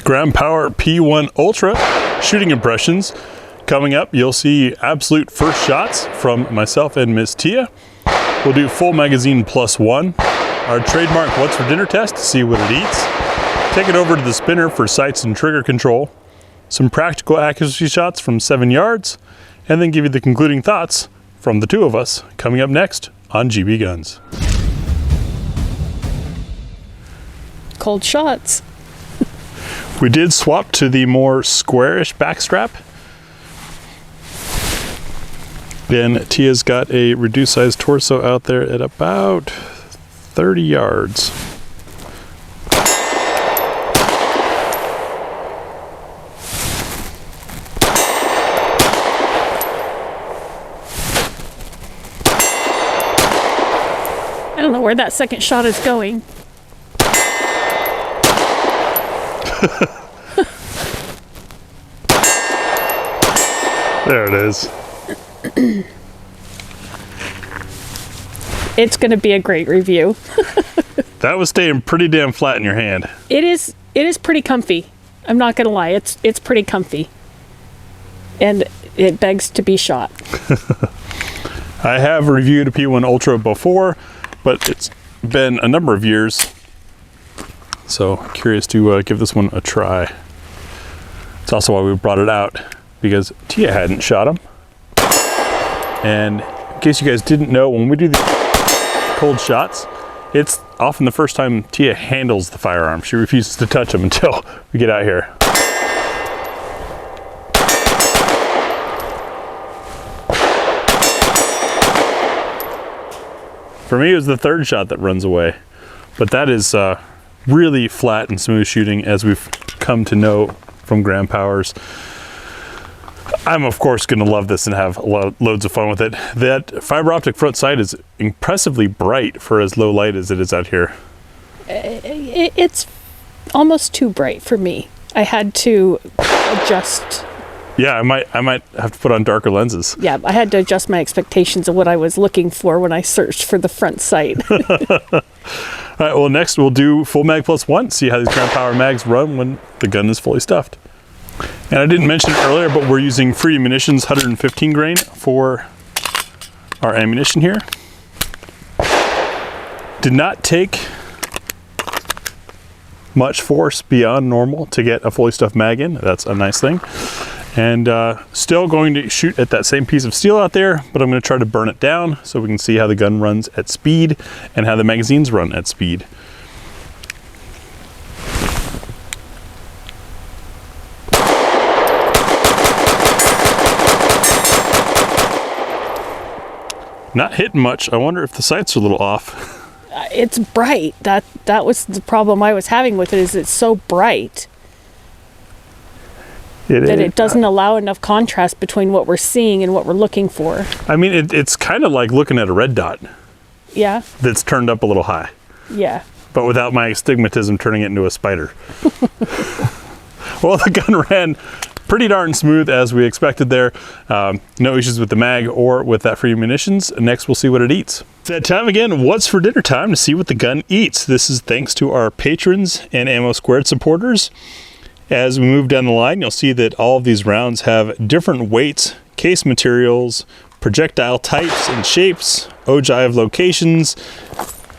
Ground Power P1 Ultra shooting impressions. Coming up, you'll see absolute first shots from myself and Miss Tia. We'll do full magazine +1. Our trademark What's for Dinner test to see what it eats. Take it over to the spinner for sights and trigger control. Some practical accuracy shots from 7 yards. And then give you the concluding thoughts from the two of us coming up next on GB Guns. Cold shots. We did swap to the more squarish backstrap. Then Tia's got a reduced size torso out there at about 30 yards. I don't know where that second shot is going. There it is. It's going to be a great review. That was staying pretty damn flat in your hand. It is pretty comfy. I'm not going to lie. It's pretty comfy. And it begs to be shot. I have reviewed a P1 Ultra before, but it's been a number of years. So curious to give this one a try. It's also why we brought it out, because Tia hadn't shot them. And in case you guys didn't know, when we do the cold shots, it's often the first time Tia handles the firearm. She refuses to touch them until we get out here. For me, it was the third shot that runs away, but that is really flat and smooth shooting, as we've come to know from Ground Powers. I'm of course going to love this and have loads of fun with it. That fiber optic front sight is impressively bright for as low light as it is out here. It's almost too bright for me. I had to adjust. Yeah, I might have to put on darker lenses. Yeah, I had to adjust my expectations of what I was looking for when I searched for the front sight. All right, well, next we'll do full mag +1, see how these Ground Power mags run when the gun is fully stuffed. And I didn't mention it earlier, but we're using Free Munitions 115 grain for our ammunition here. Did not take much force beyond normal to get a fully stuffed mag in. That's a nice thing. And still going to shoot at that same piece of steel out there, but I'm going to try to burn it down so we can see how the gun runs at speed and how the magazines run at speed. Not hitting much. I wonder if the sights are a little off. It's bright. That was the problem I was having with it, is it's so bright. It doesn't allow enough contrast between what we're seeing and what we're looking for. I mean, it's kind of like looking at a red dot. Yeah. That's turned up a little high. Yeah. But without my astigmatism turning it into a spider. Well, the gun ran pretty darn smooth as we expected there. No issues with the mag or with that Free Munitions. Next, we'll see what it eats. It's that time again. What's for dinner time to see what the gun eats. This is thanks to our patrons and Ammo Squared supporters. As we move down the line, you'll see that all of these rounds have different weights, case materials, projectile types and shapes, ogive locations.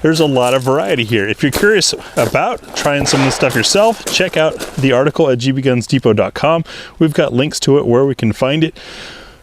There's a lot of variety here. If you're curious about trying some of this stuff yourself, check out the article at gbgunsdepot.com. We've got links to it where we can find it.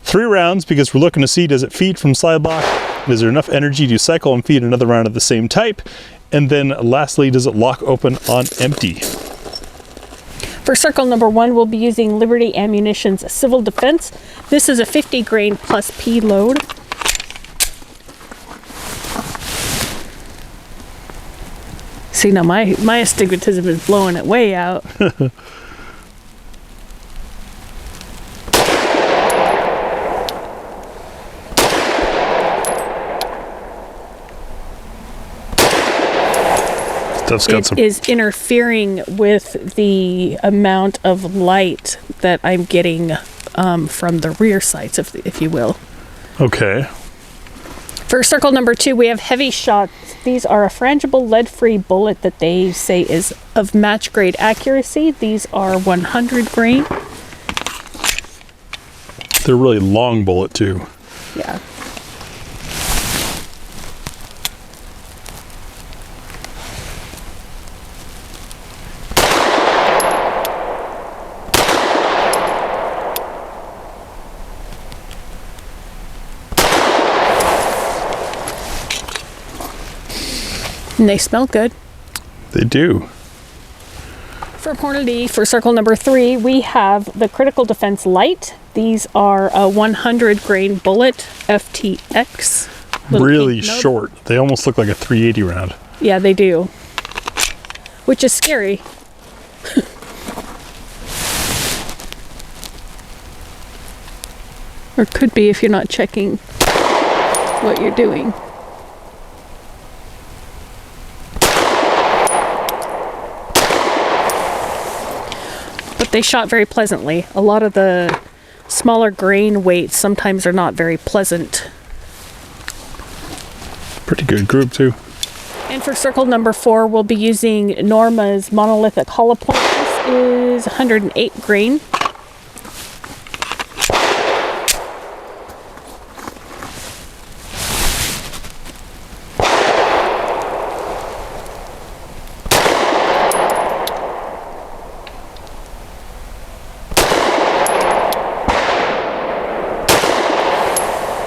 3 rounds, because we're looking to see, does it feed from slide lock? Is there enough energy to cycle and feed another round of the same type? And then lastly, does it lock open on empty? For circle number 1, we'll be using Liberty Ammunition's Civil Defense. This is a 50 grain plus P load. See, now my astigmatism is blowing it way out. It is interfering with the amount of light that I'm getting from the rear sights, if you will. Okay. For circle number 2, we have heavy shots. These are a frangible lead-free bullet that they say is of match grade accuracy. These are 100 grain. They're really long bullet too. Yeah. And they smell good. They do. For quantity, for circle number 3, we have the Critical Defense Light. These are a 100 grain bullet, FTX. Really short. They almost look like a 380 round. Yeah, they do. Which is scary. Or could be if you're not checking what you're doing. But they shot very pleasantly. A lot of the smaller grain weights sometimes are not very pleasant. Pretty good group too. And for circle number 4, we'll be using Norma's monolithic hollow point. This is 108 grain.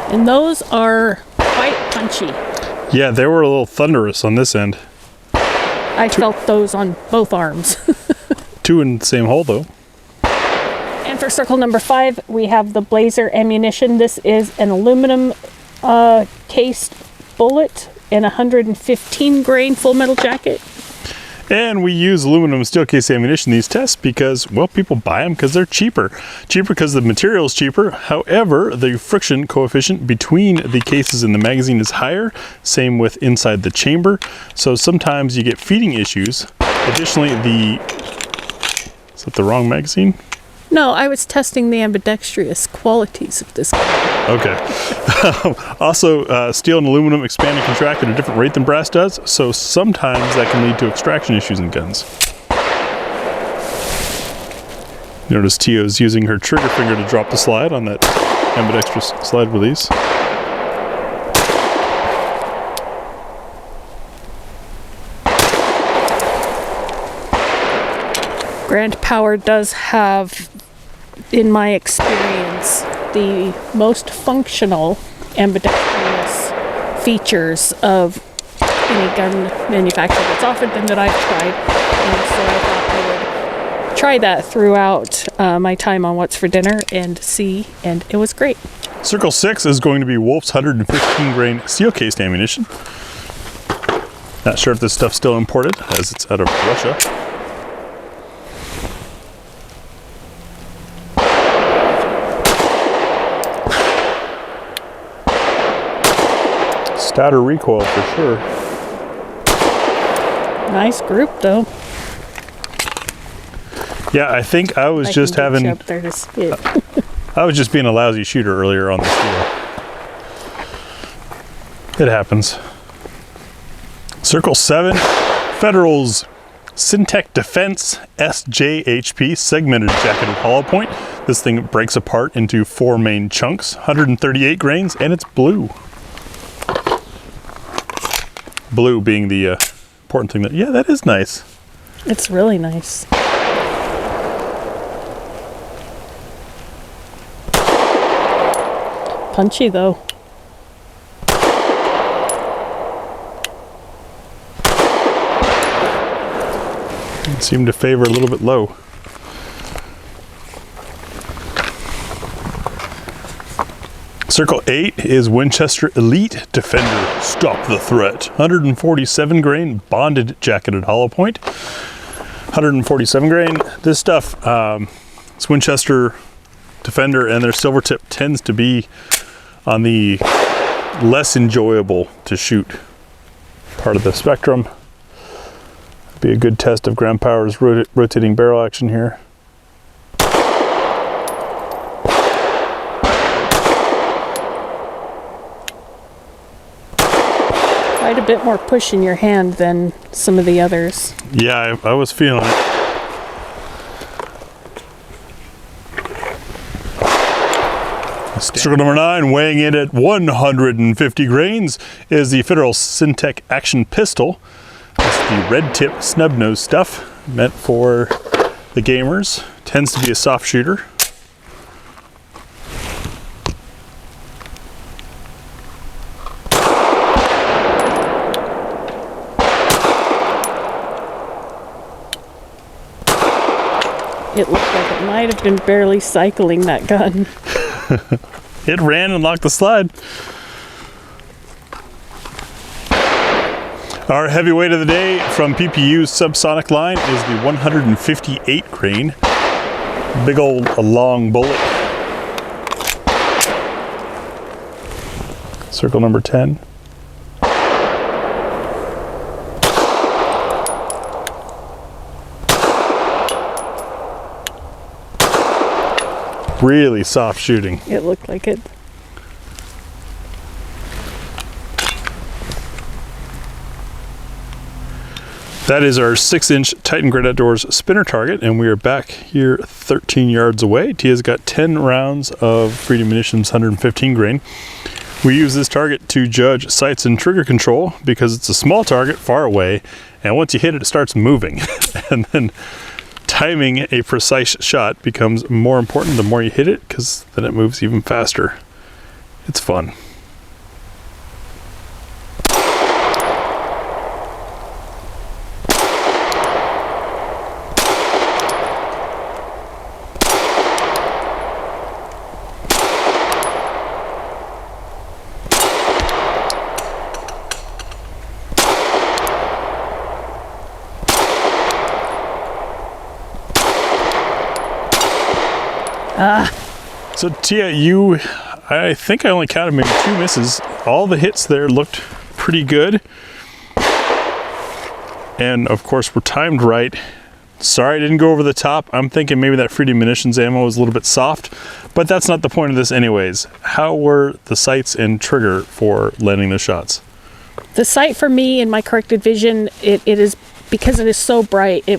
And those are quite punchy. Yeah, they were a little thunderous on this end. I felt those on both arms. 2 in the same hole though. And for circle number 5, we have the Blazer ammunition. This is an aluminum cased bullet and 115 grain full metal jacket. And we use aluminum steel case ammunition in these tests because, well, people buy them because they're cheaper. Cheaper because the material is cheaper. However, the friction coefficient between the cases and the magazine is higher. Same with inside the chamber. So sometimes you get feeding issues. Additionally, is that the wrong magazine? No, I was testing the ambidextrous qualities of this gun. Okay. Also, steel and aluminum expand and contract at a different rate than brass does, so sometimes that can lead to extraction issues in guns. Notice Tio's using her trigger finger to drop the slide on that ambidextrous slide release. Grand Power does have, in my experience, the most functional ambidextrous features of any gun manufacturer that's offered them that I've tried. And so I thought I would try that throughout my time on What's for Dinner and see, and it was great. Circle 6 is going to be Wolf's 115 grain steel cased ammunition. Not sure if this stuff's still imported, as it's out of Russia. Stouter recoil for sure. Nice group though. Yeah, I think I was just having. Up there to spit. I was just being a lousy shooter earlier on the steel. It happens. Circle 7, Federal's Syntec Defense SJHP segmented jacketed hollow point. This thing breaks apart into 4 main chunks, 138 grains, and it's blue. Blue being the important thing. Yeah, that is nice. It's really nice. Punchy though. It seemed to favor a little bit low. Circle 8 is Winchester Elite Defender Stop the Threat. 147 grain bonded jacketed hollow point. 147 grain. This stuff, it's Winchester Defender, and their silver tip tends to be on the less enjoyable to shoot part of the spectrum. Be a good test of Grand Power's rotating barrel action here. quite a bit more push in your hand than some of the others. Yeah, I was feeling it. Circle number 9, weighing in at 150 grains, is the Federal Syntech Action Pistol. It's the red tip snub nose stuff, meant for the gamers. Tends to be a soft shooter. It looked like it might have been barely cycling that gun. It ran and locked the slide. Our heavyweight of the day from PPU's subsonic line is the 158 grain. Big old long bullet. Circle number 10. Really soft shooting. It looked like it. That is our 6-inch Titan Great Outdoors spinner target, and we are back here 13 yards away. Tia's got 10 rounds of Freedom Munitions 115 grain. We use this target to judge sights and trigger control because it's a small target far away, and once you hit it, it starts moving. And then timing a precise shot becomes more important the more you hit it, because then it moves even faster. It's fun. So Tia, I think I only counted maybe 2 misses. All the hits there looked pretty good. And of course we're timed right. Sorry I didn't go over the top. I'm thinking maybe that Freedom Munitions ammo was a little bit soft, but that's not the point of this anyways. How were the sights and trigger for landing the shots? The sight for me in my corrected vision, it is, because it is so bright, it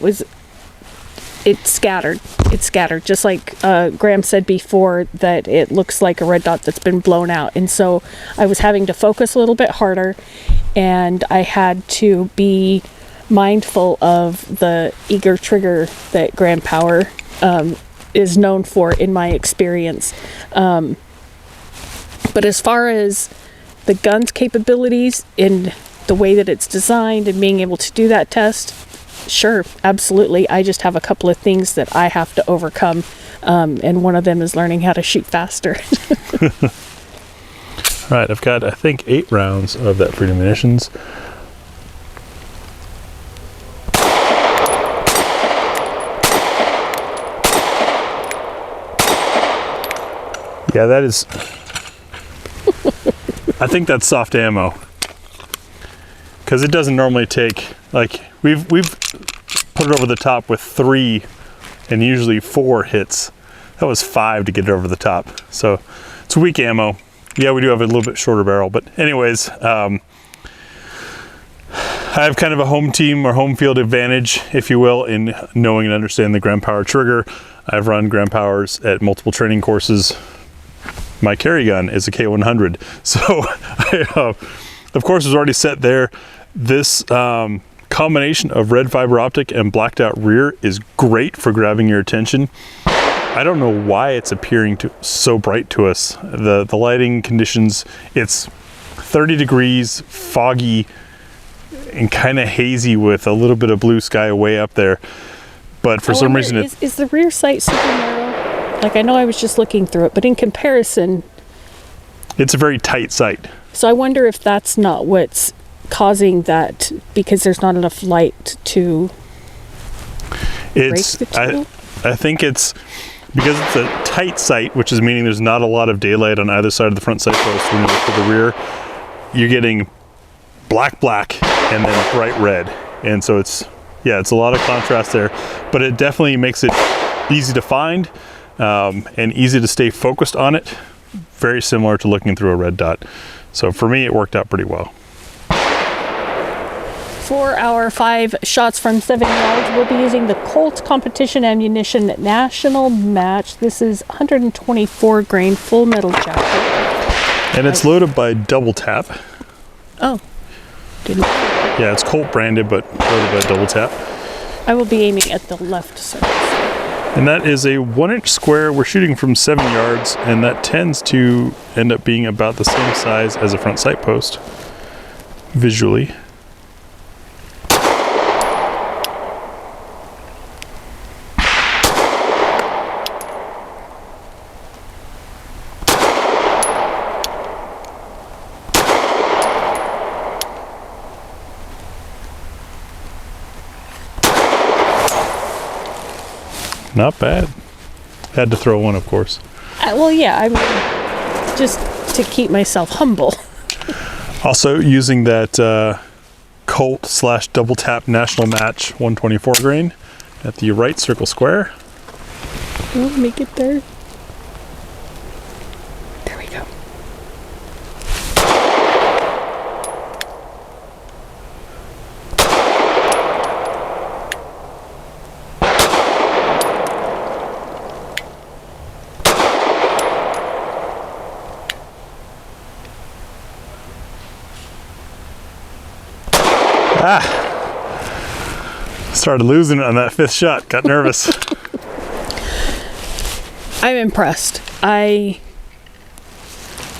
scattered. It scattered, just like Graham said before, that it looks like a red dot that's been blown out. And so I was having to focus a little bit harder, and I had to be mindful of the eager trigger that Graham Power is known for in my experience. But as far as the gun's capabilities in the way that it's designed and being able to do that test, sure, absolutely. I just have a couple of things that I have to overcome, and one of them is learning how to shoot faster. All right, I've got, I think, 8 rounds of that Freedom Munitions. Yeah, that is... I think that's soft ammo. Because it doesn't normally take, like, we've put it over the top with 3 and usually 4 hits. That was 5 to get it over the top. So it's weak ammo. Yeah, we do have a little bit shorter barrel, but anyways, I have kind of a home team or home field advantage, if you will, in knowing and understanding the Graham Power trigger. I've run Graham Powers at multiple training courses. My carry gun is a K100. So I, of course, was already set there. This combination of red fiber optic and blacked out rear is great for grabbing your attention. I don't know why it's appearing so bright to us. The lighting conditions, it's 30 degrees, foggy, and kind of hazy with a little bit of blue sky way up there. But for some reason, is the rear sight super narrow? Like, I know I was just looking through it, but in comparison, it's a very tight sight. So I wonder if that's not what's causing that, because there's not enough light to break the two? I think it's because it's a tight sight, which is meaning there's not a lot of daylight on either side of the front sight post. When you look to the rear, you're getting black and then bright red, and so it's a lot of contrast there, but it definitely makes it easy to find and easy to stay focused on it. Very similar to looking through a red dot. So for me, it worked out pretty well. For our 5 shots from 7 yards, we'll be using the Colt Competition Ammunition National Match. This is 124 grain full metal jacket. And it's loaded by Double Tap. Oh, didn't. Yeah, it's Colt branded, but loaded by Double Tap. I will be aiming at the left surface. And that is a 1-inch square. We're shooting from 7 yards, and that tends to end up being about the same size as a front sight post visually. Not bad. Had to throw one, of course. Well, yeah, I mean, just to keep myself humble. Also using that Colt / Double Tap National Match 124 grain at the right circle square. Let me get there. There we go. Started losing it on that 5th shot. Got nervous. I'm impressed. I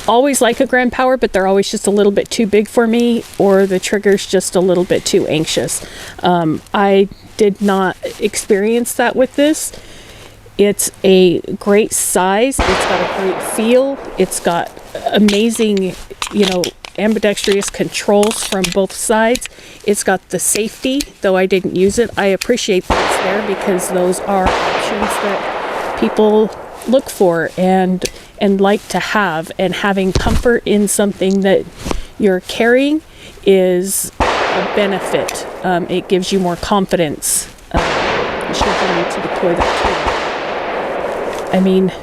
always like a Grand Power, but they're always just a little bit too big for me, or the trigger's just a little bit too anxious. I did not experience that with this. It's a great size. It's got a great feel. It's got amazing, ambidextrous controls from both sides. It's got the safety, though I didn't use it. I appreciate that it's there because those are options that people look for and like to have, and having comfort in something that you're carrying is a benefit. It gives you more confidence should you need to deploy that tool. I mean,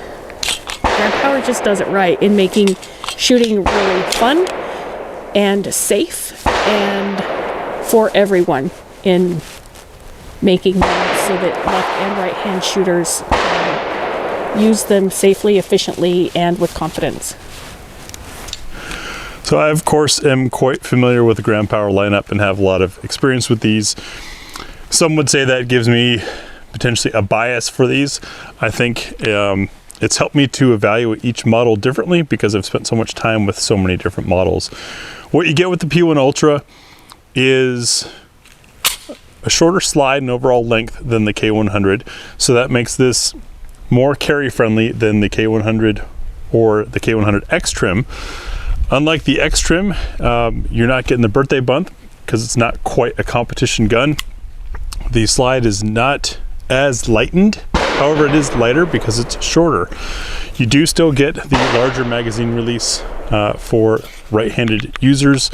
Grand Power just does it right in making shooting really fun and safe and for everyone, in making them so that left and right hand shooters can use them safely, efficiently, and with confidence. So I, of course, am quite familiar with the Grand Power lineup and have a lot of experience with these. Some would say that gives me potentially a bias for these. I think it's helped me to evaluate each model differently because I've spent so much time with so many different models. What you get with the P1 Ultra is a shorter slide and overall length than the K100, so that makes this more carry friendly than the K100 or the K100 X trim. Unlike the X trim, you're not getting the birthday bump because it's not quite a competition gun. The slide is not as lightened, however it is lighter because it's shorter. You do still get the larger magazine release for right-handed users,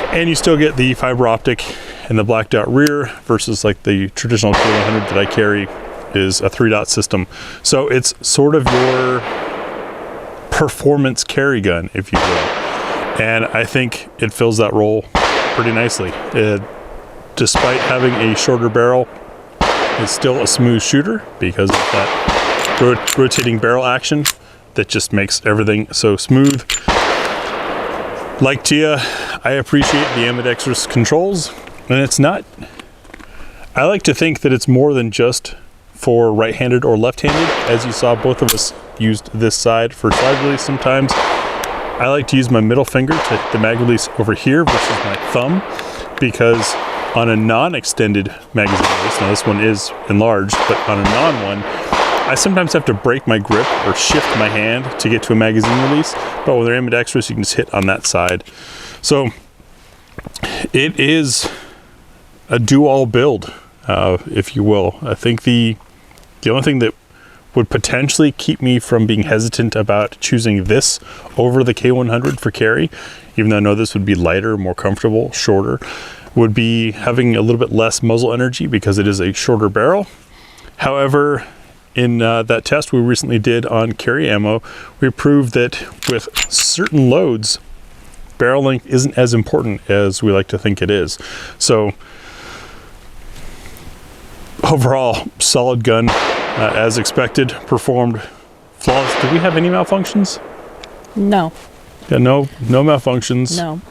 and you still get the fiber optic and the black dot rear versus like the traditional K100 that I carry is a 3-dot system. So it's sort of your performance carry gun, if you will. And I think it fills that role pretty nicely. Despite having a shorter barrel, it's still a smooth shooter because of that rotating barrel action that just makes everything so smooth. Like Tia, I appreciate the ambidextrous controls, and it's not, I like to think that it's more than just for right-handed or left-handed. As you saw, both of us used this side for slide release sometimes. I like to use my middle finger to hit the mag release over here versus my thumb, because on a non-extended magazine release, now this one is enlarged, but on a non-one, I sometimes have to break my grip or shift my hand to get to a magazine release, but when they're ambidextrous, you can just hit on that side. So it is a do-all build, if you will. I think the only thing that would potentially keep me from being hesitant about choosing this over the K100 for carry, even though I know this would be lighter, more comfortable, shorter, would be having a little bit less muzzle energy because it is a shorter barrel. However, in that test we recently did on carry ammo, we proved that with certain loads, barrel length isn't as important as we like to think it is. So overall, solid gun, as expected, performed flawless. Did we have any malfunctions? No. Yeah, no malfunctions. No.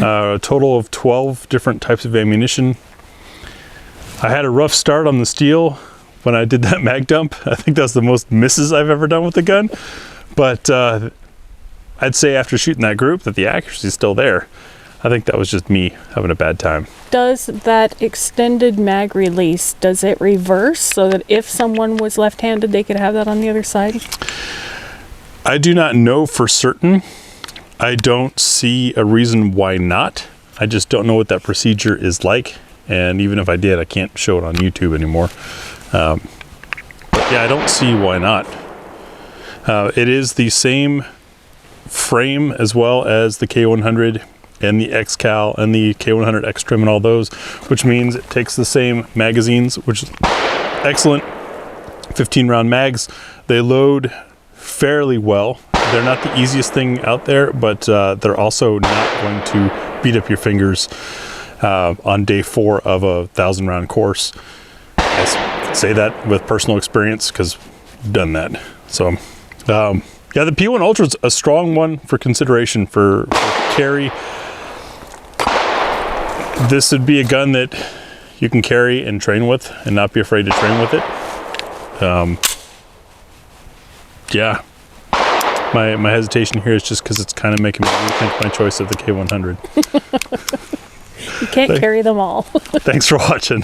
A total of 12 different types of ammunition. I had a rough start on the steel when I did that mag dump. I think that's the most misses I've ever done with the gun. But I'd say after shooting that group that the accuracy is still there. I think that was just me having a bad time. Does that extended mag release, does it reverse so that if someone was left-handed, they could have that on the other side? I do not know for certain. I don't see a reason why not. I just don't know what that procedure is like. And even if I did, I can't show it on YouTube anymore. But yeah, I don't see why not. It is the same frame as well as the K100 and the X-Cal and the K100 X-Trim and all those, which means it takes the same magazines, which is excellent. 15 round mags. They load fairly well. They're not the easiest thing out there, but they're also not going to beat up your fingers on day 4 of a 1,000 round course. I say that with personal experience because I've done that. So yeah, the P1 Ultra is a strong one for consideration for carry. This would be a gun that you can carry and train with and not be afraid to train with it. Yeah, my hesitation here is just because it's kind of making me rethink my choice of the K100. You can't carry them all. Thanks for watching.